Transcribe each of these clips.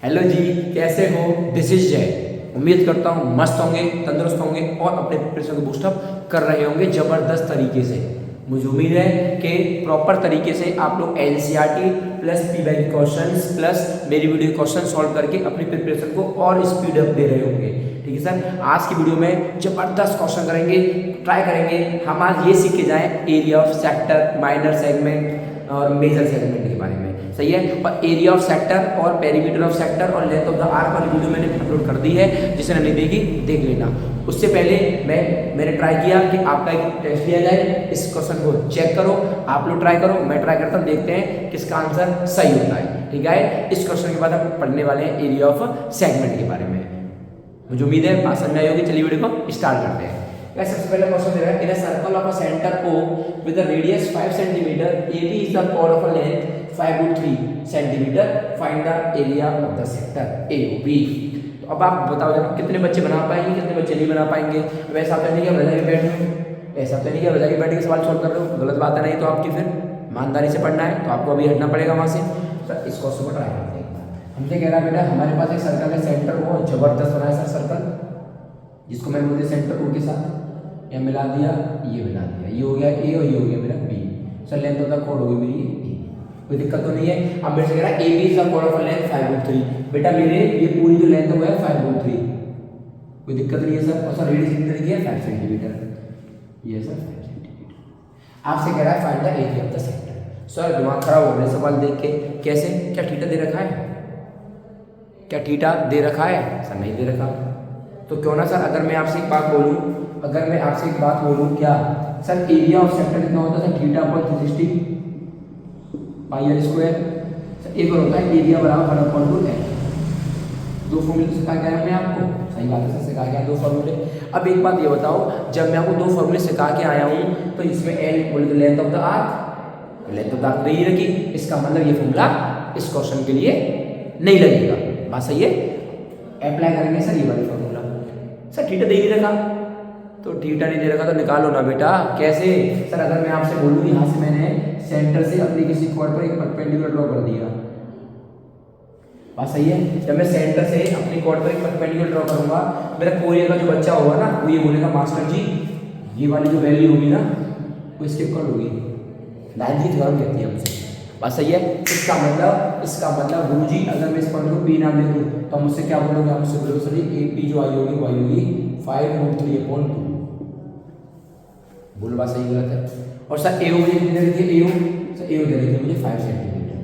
Hello जी, कैसे हो? This is जय। उम्मीद करता हूँ मस्त होंगे, तंदुरुस्त होंगे और अपने प्रिपरेशन को बूस्टअप कर रहे होंगे ज़बरदस्त तरीके से। मुझे उम्मीद है कि प्रॉपर तरीके से आप लोग एनसीईआरटी प्लस पीवाई के क्वेश्चंस प्लस मेरी वीडियो क्वेश्चन सॉल्व करके अपनी प्रिपरेशन को और स्पीड अप दे रहे होंगे। ठीक है सर, आज की वीडियो में ज़बरदस्त क्वेश्चन करेंगे, ट्राई करेंगे हम आज ये सीख के जाएँ area of sector, minor segment और मेजर सेगमेंट के बारे में। सही है। और एरिया ऑफ सेक्टर और पेरीमीटर ऑफ सेक्टर और लेंथ ऑफ द आर्क वाली वीडियो मैंने अपलोड कर दी है, जिसने नहीं देखी देख लेना। उससे पहले मैंने ट्राई किया कि आपका एक टेस्ट लिया जाए, इस क्वेश्चन को चेक करो, आप लोग ट्राई करो, मैं ट्राई करता हूँ, देखते हैं किसका आंसर सही होता है। ठीक है, इस क्वेश्चन के बाद हम पढ़ने वाले हैं एरिया ऑफ सेगमेंट के बारे में। मुझे उम्मीद है बात समझ आई होगी। चलिए वीडियो को स्टार्ट करते हैं। सबसे पहले क्वेश्चन दे रहा है, in a circle of a centre O with a radius 5 cm, AB is the chord of a length 5√3 cm, find the area of the sector AOB। तो अब आप बताओ जरा, कितने बच्चे बना पाएंगे, कितने बच्चे नहीं बना पाएंगे। वैसा तो नहीं कि रजा के बैठ रहे हो, ऐसा तो नहीं कि रजा के बैठ के सवाल सॉल्व कर रहे हो, गलत बात है। नहीं तो आपकी फिर ईमानदारी से पढ़ना है, तो आपको अभी हटना पड़ेगा वहाँ से। तो इस क्वेश्चन को ट्राई करते हैं। हमसे कह रहा है बेटा, हमारे पास एक सर्कल है, सेंटर वो जबरदस्त बना है सर सर्कल, जिसको मैंने बोलते सेंटर O के साथ ये मिला दिया, ये मिला दिया, ये हो गया ए और ये हो गया मेरा B. Sir length of the code होगी मेरी ए, कोई दिक्कत तो नहीं है। अब मेरे से कह रहा है A B is the code of length 5√3। बेटा मेरे ये पूरी जो लेंथ है वो है 5√3, कोई दिक्कत नहीं है सर। और सर रेडियस कितनी की है 5 सेंटीमीटर, ये सर 5 सेंटीमीटर। आपसे कह रहा है find the area of the sector. Sir दिमाग खराब हो रहा है सवाल देख के, कैसे? क्या थीटा दे रखा है? क्या थीटा दे रखा है? सर नहीं दे रखा। तो क्यों ना सर, अगर मैं आपसे एक बात बोलूँ, क्या सर एरिया ऑफ सेक्टर कितना होता है? Sir theta upon 360 pi r square. Sir एक और होता है एरिया बराबर 1/2 दो फॉर्मूले सिखा के आया मैं आपको, सही बात है सर, सिखा के आया दो फॉर्मूले। अब एक बात ये बताओ, जब मैं आपको दो फॉर्मूले सिखा के आया हूँ तो इसमें एल बोले तो length of the arc, length of the arc नहीं रखी, इसका मतलब ये फॉर्मूला इस क्वेश्चन के लिए नहीं लगेगा। बात सही है, अप्लाई करेंगे सर ये वाला फॉर्मूला। सर थीटा दे ही रखा, तो थीटा नहीं दे रखा तो निकालो ना बेटा। कैसे? सर अगर मैं आपसे बोलूँ यहाँ से मैंने सेंटर से अपने किसी कोण पर एक परपेंडिकुलर ड्रॉ कर दिया, बात सही है। जब मैं सेंटर से अपने कोण पर एक परपेंडिकुलर ड्रॉ करूंगा, मेरा कोरिया का जो बच्चा होगा ना, वो ये बोलेगा मास्टर जी ये वाली जो वैल्यू होगी ना वो स्किप कर होगी, लाइन की थ्योरम कहती है हमसे। बात सही है। इसका मतलब गुरुजी अगर मैं इस पॉइंट को पी नाम दे दूँ तो हम मुझसे क्या बोलोगे? हम मुझसे बोलोगे सर ये पी जो आई होगी वो आई होगी 5√3/2। बोलो बात सही गलत है? और सर ए मुझे कितने दे रखी है? ए दे रखी है मुझे 5 सेंटीमीटर।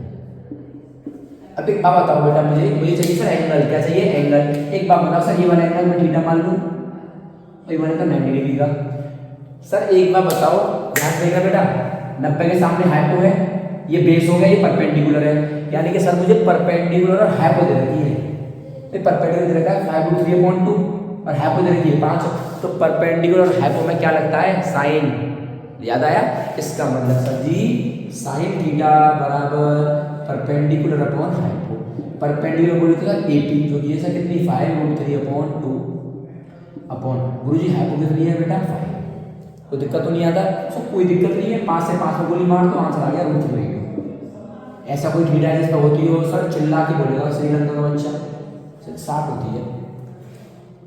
अब एक बात बताओ बेटा, मुझे चाहिए सर एंगल। क्या चाहिए? एंगल। एक बात बताओ सर, ये वाला एंगल मैं थीटा मान लूँ, ये वाला तो 90 डिग्री का। सर एक बात बताओ, ध्यान देगा बेटा, 90 के सामने हाइपो है, ये बेस हो गया, ये परपेंडिकुलर है, यानी कि सर मुझे परपेंडिकुलर और हाइपो दे रखी है। तो परपेंडिकुलर दे रखा है 5√3/2 और हाइपो दे रखी है 5। तो परपेंडिकुलर और हाइपो में क्या लगता है? साइन। याद आया? इसका मतलब सर जी साइन थीटा बराबर परपेंडिकुलर अपॉन हाइपो। परपेंडिकुलर बोले तो सर एपी जो कि है सर कितनी 5√3/2 अपॉन गुरुजी हाइपो कितनी है बेटा 5। कोई दिक्कत तो नहीं आता? सर कोई दिक्कत नहीं है, 5 से 5 में गोली मार तो आंसर आ गया √3। ऐसा कोई थीटा है जिसका होती हो सर चिल्ला के बोलेगा श्रीलंका का बच्चा, 60 होती है।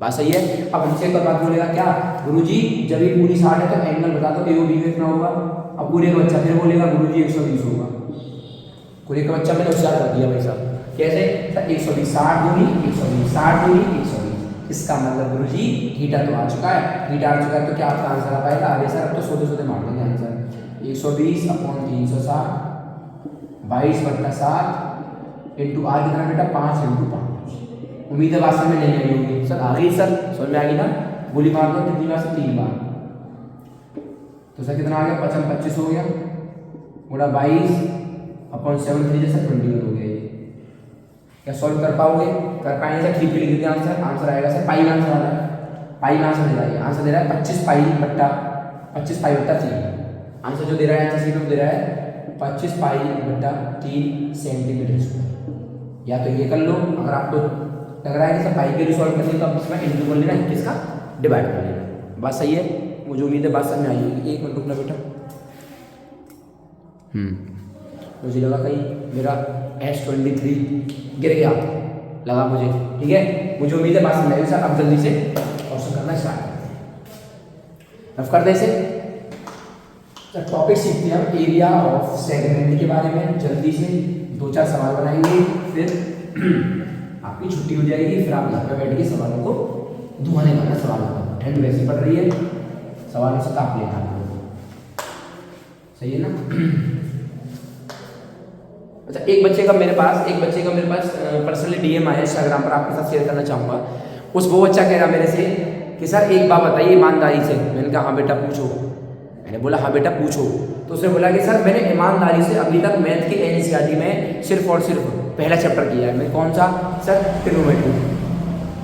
बात सही है। अब हमसे एक बात बोलेगा क्या? गुरुजी जब ये पूरी 60 है तो एंगल बता दो एओबी में कितना होगा। अब पूरे का बच्चा फिर बोलेगा गुरुजी 120 होगा। पूरे का बच्चा मैंने होशियार कर दिया भाई साहब। कैसे? सर 120 60 दूनी 120 60 दूनी 120। इसका मतलब गुरुजी थीटा तो आ चुका है, थीटा आ चुका है तो क्या आपका आंसर आ पाएगा? आगे सर अब तो सोते सोते मार देंगे आंसर। 120/360 22/7 इंटू आर कितना बेटा 5 × 5। उम्मीद है बात समझ में नहीं आई होगी सर। आ गई सर, समझ में आ गई ना? गोली मार दो कितनी बार से 3 बार, तो सर कितना आ गया? 25 हो गया गुणा 22/7 जैसा 21 हो गया। ये क्या सॉल्व कर पाओगे? कर पाएंगे सर? ठीक लिख देते आंसर। आंसर आएगा सर पाई आंसर आ रहा है, पाई आंसर दे रहा है, आंसर दे रहा है 25 पाई बट्टा 3। आंसर जो दे रहा है आंसर दे रहा है 25 पाई/3 सेंटीमीटर। या तो ये कर लो, अगर आपको लग रहा है कि सर पाई के लिए सॉल्व करनी तो आप इसमें इंटू कर लेना, किसका डिवाइड कर लेना। बात सही है, मुझे उम्मीद है बात समझ में आई होगी। एक मिनट रुकना बेटा। मुझे लगा कहीं मेरा S23 गिर गया, लगा मुझे, ठीक है। मुझे उम्मीद है बात समझ आई सर। अब जल्दी से क्वेश्चन करना स्टार्ट कर दे इसे। टॉपिक सीखते हैं हम एरिया ऑफ सेगमेंट के बारे में। जल्दी से 2-4 सवाल बनाएंगे, फिर आपकी छुट्टी हो जाएगी, फिर आप घर पे बैठ के सवालों को धुआने वाला सवाल होगा। ठंड वैसी पड़ रही है, सवालों से ताप लेना आपको, सही है ना। अच्छा, एक बच्चे का मेरे पास पर्सनली डीएम आया इंस्टाग्राम पर, आपके साथ शेयर करना चाहूँगा। वो बच्चा कह रहा मेरे से कि सर एक बात बताइए ईमानदारी से। मैंने कहा हाँ बेटा पूछो। मैंने बोला हाँ बेटा पूछो। तो उसने बोला कि सर मैंने ईमानदारी से अभी तक मैथ के एनसीईआरटी में सिर्फ और सिर्फ पहला चैप्टर किया है। मैं कौन सा? Sir trigonometry.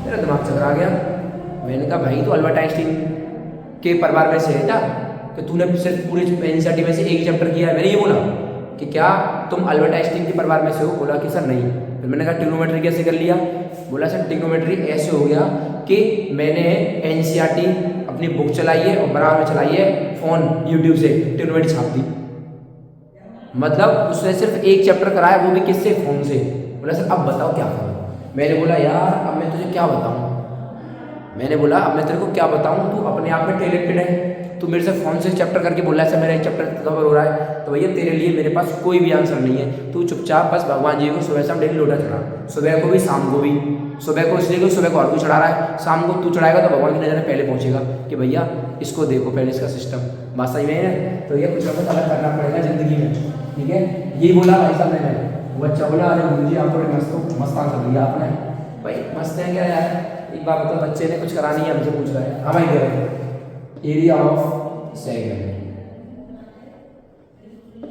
मेरा दिमाग चकरा गया। मैंने कहा भाई तो अल्बर्ट आइंस्टीन के परिवार में से है क्या कि तूने सिर्फ पूरे एनसीईआरटी में से एक चैप्टर किया है? मैंने ये बोला कि क्या तुम अल्बर्ट आइंस्टीन के परिवार में से हो? बोला कि सर नहीं। फिर मैंने कहा ट्रिग्नोमेट्री कैसे कर लिया? बोला सर ट्रिग्नोमेट्री ऐसे हो गया कि मैंने एनसीईआरटी अपनी बुक चलाई है और बराबर में चलाई है फोन यूट्यूब से, ट्रिग्नोमेट्री छाप दी। मतलब उसने सिर्फ एक चैप्टर कराया, वो भी किससे? फोन से। बोला सर अब बताओ क्या करूँ? मैंने बोला यार अब मैं तुझे क्या बताऊँ। मैंने बोला अब मैं तेरे को क्या बताऊँ, तू अपने आप में टैलेंटेड है। तू मेरे से फोन से चैप्टर करके बोल रहा है सर मेरा एक चैप्टर कवर हो रहा है, तो भैया तेरे लिए मेरे पास कोई भी आंसर नहीं है। तू चुपचाप बस भगवान जी को सुबह शाम डेली लोटा चढ़ा, सुबह को भी शाम को भी। सुबह को इसलिए सुबह को और कोई चढ़ा रहा है, शाम को तू चढ़ाएगा तो भगवान की नज़र में पहले पहुंचेगा कि भैया इसको देखो पहले इसका सिस्टम। बात सही में है। तो ये कुछ ना कुछ अलग करना पड़ेगा जिंदगी में, ठीक है। यही बोला भाई साहब ने। वो बच्चा बोला अरे गुरु जी आप थोड़े मस्त आंसर दिया आपने। भाई मस्त है क्या यार, एक बात बताओ, बच्चे ने कुछ करा नहीं है, हमसे पूछ रहा है। हाँ भाई करो area of segment,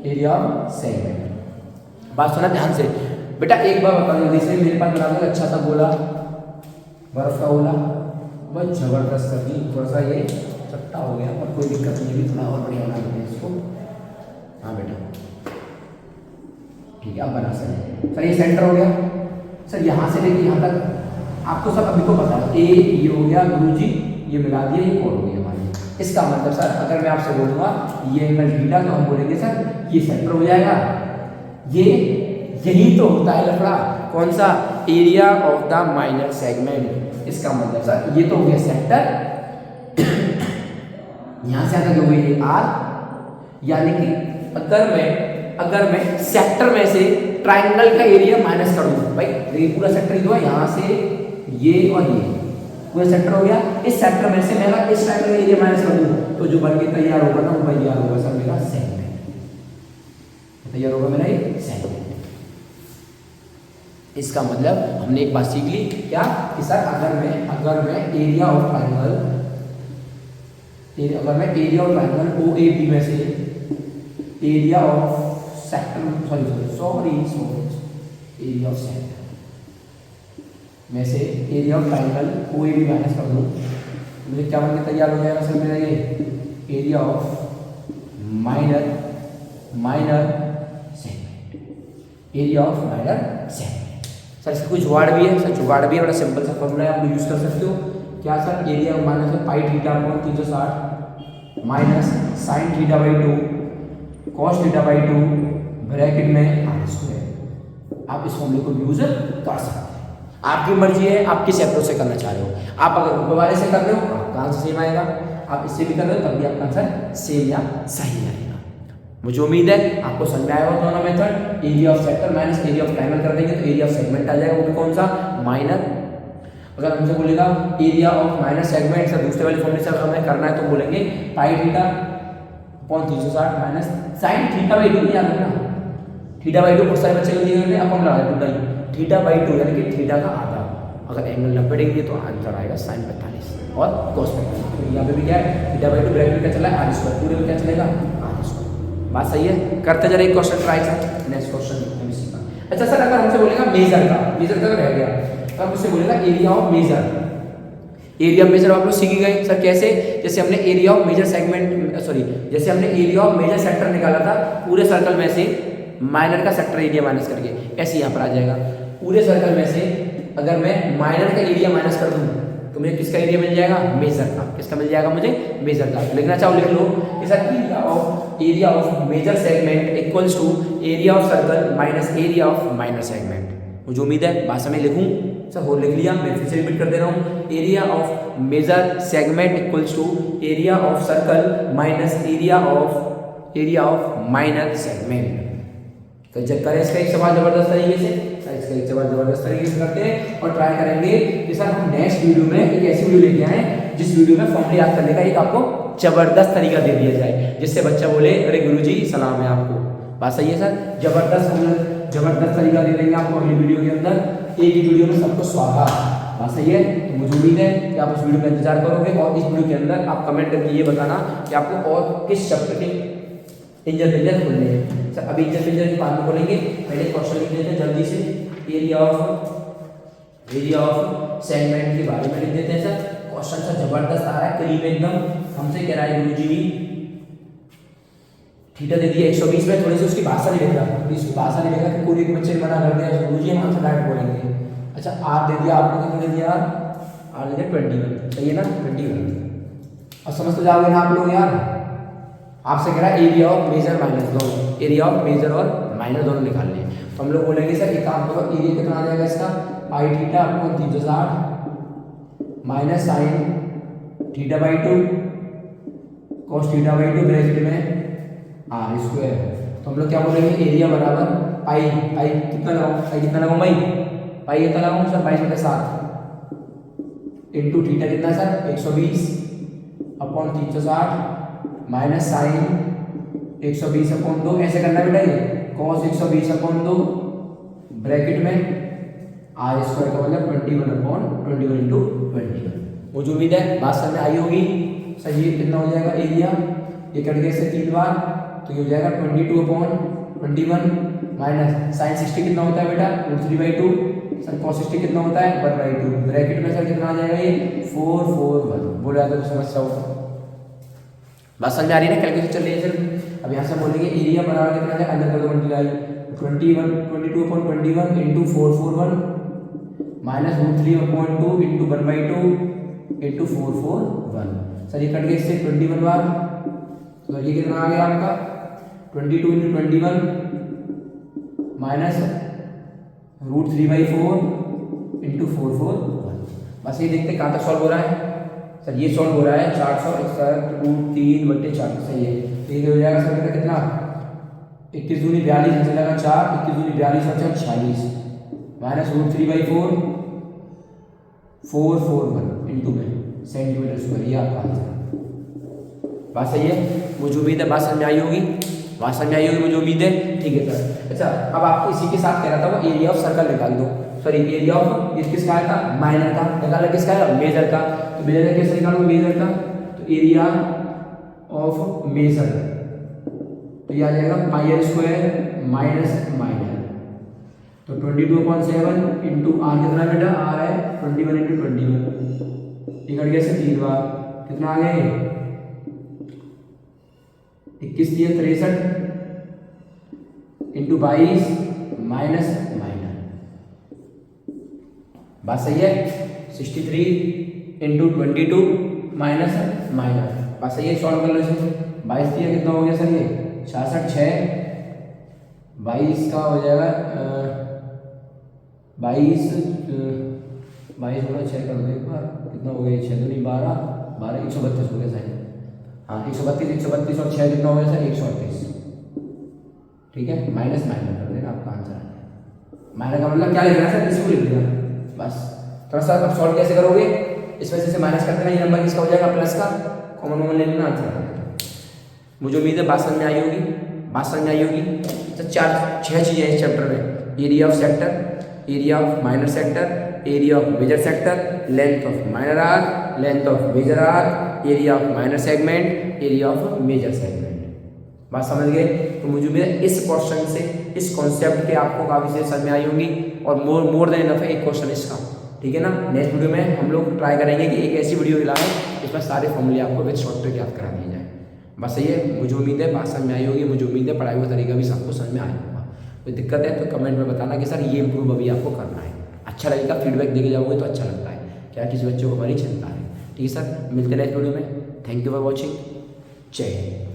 area of segment. बात सुना ध्यान से बेटा। एक बार बताओ जल्दी से, मेरे पास बना दो अच्छा सा गोला, बर्फ का गोला, बहुत जबरदस्त कर दी। थोड़ा सा ये चट्टा हो गया पर कोई दिक्कत नहीं, भी थोड़ा और बढ़िया बना देते हैं इसको। हाँ बेटा ठीक है, अब बना सर ये सेंटर हो गया। सर यहाँ से लेके यहाँ तक आपको सब अभी को पता है। ए ये हो गया गुरुजी, ये मिला दिया, ये कोड हो गया हमारे। इसका मतलब सर अगर मैं आपसे बोलूँगा ये एंगल थीटा, तो हम बोलेंगे सर ये सेंटर हो जाएगा। ये यही तो होता है लफड़ा, कौन सा? Area of the minor segment. इसका मतलब सर ये तो हो गया सेंटर, यहाँ से आकर हो गई ये आर। यानी कि अगर मैं सेक्टर में से ट्राइंगल का एरिया माइनस कर दूँ, भाई ये पूरा सेक्टर ही हुआ, यहाँ से ये और ये पूरा सेक्टर हो गया। इस सेक्टर में से मैं इस ट्राइंगल का एरिया माइनस कर दूँ तो जो बन के तैयार होगा ना वो तैयार होगा सर मेरा सेगमेंट, तैयार होगा मेरा ये सेगमेंट। इसका मतलब हमने एक बात सीख ली क्या कि सर अगर मैं एरिया ऑफ ट्राइंगल, अगर मैं area of triangle O A B में से area of sector sorry area of sector में से area of triangle O A B minus कर दूँ, मुझे क्या बन के तैयार हो जाएगा सर मेरा ये area of minor segment, area of minor segment. Sir इसका कोई जुगाड़ भी है? सर जुगाड़ भी है, बड़ा सिंपल सा फॉर्मूला है, आप यूज कर सकते हो। क्या sir? Area minus pi theta upon 360 minus sine theta by 2 cos theta by 2 bracket में आर स्क्वायर। आप इस फॉर्मूले को यूज कर सकते हैं, आपकी मर्जी है आप किस अप्रोच से करना चाह रहे हो। आप अगर ऊपर वाले से कर रहे हो आपका आंसर सेम आएगा, आप इससे भी कर रहे हो तब भी आपका आंसर सेम या सही आएगा। मुझे उम्मीद है आपको समझ में आएगा दोनों method. Area of sector minus area of triangle कर देंगे तो एरिया ऑफ सेगमेंट आ जाएगा, वो भी कौन सा? माइनर। अगर हमसे बोलेगा area of minor segment sir दूसरे वाले फॉर्मूले से हमें करना है तो बोलेंगे pi theta upon 360 minus sine theta by 2। याद रखना थीटा बाई 2 बहुत सारे बच्चे को दिए हुए अपन लगा टोटल थीटा बाई 2 यानी कि थीटा का आधा। अगर एंगल 90 डिग्री तो आंसर आएगा साइन 45 और कोस 45। तो यहाँ पे भी क्या है थीटा बाई 2 ब्रैकेट क्या चला है आर स्क्वायर, पूरे में क्या चलेगा आर स्क्वायर। बात सही है। करते जरा एक question try sir, next question MC का। अच्छा सर अगर हमसे बोलेगा मेजर का रह गया तो हम उससे बोलेगा area of major. Area of major आप लोग सीख गए सर कैसे? जैसे हमने एरिया ऑफ मेजर सेगमेंट जैसे हमने एरिया ऑफ मेजर सेक्टर निकाला था पूरे सर्कल में से माइनर का सेक्टर एरिया माइनस करके, ऐसे यहाँ पर आ जाएगा। पूरे सर्कल में से अगर मैं माइनर का एरिया माइनस कर दूँ तो मुझे किसका एरिया मिल जाएगा? मेजर का। किसका मिल जाएगा मुझे? मेजर का। लिखना चाहो लिख लो कि sir area of major segment equals to area of circle minus area of minor segment. मुझे उम्मीद है भाषा में लिखूं सर होल लिख लिया, मैं फिर से रिपीट कर दे रहा हूँ, area of major segment equals to area of circle minus area of minor segment. तो जब करें इसका एक सवाल जबरदस्त तरीके से, इसका एक सवाल जबरदस्त तरीके से करते हैं और ट्राई करेंगे कि सर हम नेक्स्ट वीडियो में एक ऐसी वीडियो लेके आए जिस वीडियो में फॉर्मूला याद करने का एक आपको जबरदस्त तरीका दे दिया जाए, जिससे बच्चा बोले अरे गुरुजी सलाम है आपको। बात सही है सर, जबरदस्त तरीका दे देंगे आपको अगली वीडियो के अंदर, एक ही वीडियो में सबको स्वाहा। बात सही है, तो मुझे उम्मीद है कि आप उस वीडियो का इंतजार करोगे और इस वीडियो के अंदर आप कमेंट करके ये बताना कि आपको और किस चैप्टर के इंजन पिंजर खोलने हैं। सर अभी इंजन पिंजर के बाद में खोलेंगे, पहले क्वेश्चन लिख लेते हैं जल्दी से, एरिया ऑफ सेगमेंट के बारे में लिख देते हैं। सर क्वेश्चन सर जबरदस्त आ रहा है, करीब एकदम हमसे कह रहा है गुरुजी भी थीटा दे दिया 120 में, थोड़ी सी उसकी भाषा नहीं लिख रहा, उसकी भाषा नहीं लिखा कि पूरी एक बच्चे मना कर दिया गुरुजी हम आपसे डायरेक्ट बोलेंगे। अच्छा आर दे दिया आपको, कितना दे दिया आर दे दिया 21, सही है ना 21। और समझ तो जाओगे ना आप लोग यार, आपसे कह रहा है एरिया ऑफ मेजर माइनस दोनों, एरिया ऑफ मेजर और माइनर दोनों निकालने हैं। तो हम लोग बोलेंगे सर एक काम करो, एरिया कितना आ जाएगा इसका pi theta upon 360 minus sine theta by 2 cos theta by 2 bracket में आर स्क्वायर। तो हम लोग क्या बोलेंगे एरिया बराबर पाई कितना लगाऊं पाई कितना लगाऊं सर 22/7 इंटू थीटा कितना sir 120 upon 360 minus sine 120 upon 2, ऐसे करना बेटा ये कॉस 120 अपॉन 2 ब्रैकेट में आर स्क्वायर का मतलब 21 अपॉन 21 इंटू 21। मुझे उम्मीद है बात समझ में आई होगी। सर ये कितना हो जाएगा एरिया, ये कट गए से 3 बार तो ये हो जाएगा 22 अपॉन 21 माइनस साइन 60 कितना होता है बेटा √3/2, सर cos 60 कितना होता है 1/2 ब्रैकेट में सर कितना आ जाएगा ये 441। बोला तो समस्या होगा, बात समझ आ रही है ना, कैलकुलेशन चल रही है सर। अब यहाँ से बोलेंगे एरिया बराबर कितना है अंदर कर दो multiply 22 upon 21 into 441 minus √3/2 into 1/2 into 441। Sir ये कट गए इससे 21 बार, तो ये कितना आ गया आपका 22 इंटू 21 माइनस √3/4 इंटू 441। बस ये देखते कहाँ तक सॉल्व हो रहा है। सर ये सॉल्व हो रहा है 400 सही है, ठीक हो जाएगा सर कितना 21 दूनी 42 ऐसे लगा 4 21 दूनी 42 और 46 माइनस √3/4 441 इंटू में सेंटीमीटर स्क्वायर, ये आपका आंसर। बात सही है, मुझे उम्मीद है बात समझ में आई होगी, मुझे उम्मीद है, ठीक है सर। अच्छा अब आपको इसी के साथ कह रहा था वो एरिया ऑफ सर्कल निकाल दो, सॉरी एरिया ऑफ ये किसका आया था माइनर का, निकालना किसका है मेजर का। तो मेजर का कैसे निकालूंगा मेजर का, तो एरिया ऑफ मेजर तो ये आ जाएगा पाई स्क्वायर माइनस माइनर, तो 22/7 इंटू आर कितना बेटा आर है 21 इंटू 21, ये कट गया से 3 बार कितना आ गया 21 दिया 63 इंटू 22 माइनस माइनर। बात सही है 63 इंटू 22 माइनस माइनर। बात सही है, सॉल्व कर लो इसे। 22 दिया कितना हो गया सर ये 66 6 22 का हो जाएगा 22 6 कर दो एक बार कितना हो गया 6 दूनी 12 132 हो गया सर। हाँ 132 और 6 कितना हो गया सर 138, ठीक है माइनस माइनर कर देना आपका आंसर आ जाएगा। माइनर का मतलब क्या लिख रहा है सर इसको लिख दिया बस। थोड़ा सा अब सॉल्व कैसे करोगे, इस वजह से माइनस करते ना, ये नंबर किसका हो जाएगा प्लस का, कॉमन ले लेना आंसर आ जाएगा। मुझे उम्मीद है बात समझ में आई होगी। तो 6 चीज़ें इस चैप्टर में, area of sector, area of minor sector, area of major sector, length of minor arc, length of major arc, area of minor segment, area of major segment. बात समझ गए। तो मुझे उम्मीद है इस क्वेश्चन से, इस कॉन्सेप्ट के आपको काफ़ी चीज़ें समझ में आई होंगी और मोर देन इनफ है एक क्वेश्चन इसका, ठीक है ना। नेक्स्ट वीडियो में हम लोग ट्राई करेंगे कि एक ऐसी वीडियो लाएं जिसमें सारे फॉर्मूले आपको विद शॉर्ट ट्रिक याद करा दिए जाए। बस सही है, मुझे उम्मीद है बात समझ में आई होगी, मुझे उम्मीद है पढ़ाई का तरीका भी सबको समझ में आया होगा। कोई दिक्कत है तो कमेंट में बताना कि सर ये इंप्रूव अभी आपको करना है। अच्छा लगेगा, फीडबैक देके जाओगे तो अच्छा लगता है, क्या किसी बच्चों को हमारी चिंता है। ठीक है सर, मिलते हैं नेक्स्ट वीडियो में। थैंक यू फॉर वॉचिंग, जय हिंद।